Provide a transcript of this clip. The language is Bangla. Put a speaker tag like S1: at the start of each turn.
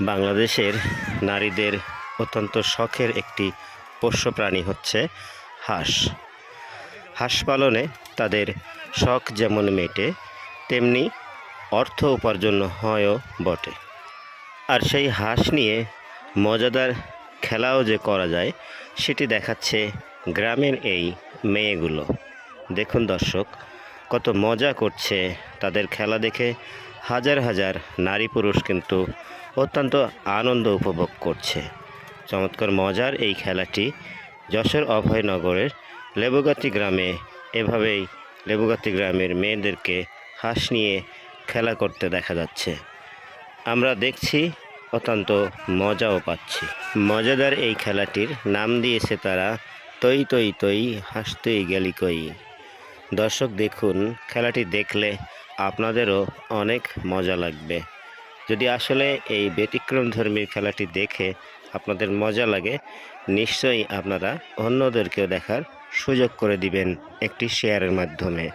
S1: বাংলাদেশের নারীদের অত্যন্ত শখের একটি পোষ্য প্রাণী হচ্ছে হাঁস। হাঁস পালনে তাদের শখ যেমন মেটে, তেমনি অর্থ উপার্জন হয়ও বটে। আর সেই হাঁস নিয়ে মজাদার খেলাও যে করা যায় সেটি দেখাচ্ছে গ্রামের এই মেয়েগুলো। দেখুন দর্শক, কত মজা করছে। তাদের খেলা দেখে হাজার হাজার নারী পুরুষ কিন্তু অত্যন্ত আনন্দ উপভোগ করছে। চমৎকার মজার এই খেলাটি যশোর অভয়নগরের লেবুগাতি গ্রামে এভাবেই লেবুগাতি গ্রামের মেয়েদেরকে হাঁস নিয়ে খেলা করতে দেখা যাচ্ছে। আমরা দেখছি, অত্যন্ত মজাও পাচ্ছি। মজাদার এই খেলাটির নাম দিয়েছে তারা তৈ তৈ তৈ হাসতেই গেলি কই। দর্শক দেখুন, খেলাটি দেখলে আপনাদেরও অনেক মজা লাগবে। যদি আসলে এই ব্যতিক্রমধর্মী খেলাটি দেখে আপনাদের মজা লাগে, নিশ্চয়ই আপনারা অন্যদেরকেও দেখার সুযোগ করে দিবেন একটি শেয়ারের মাধ্যমে।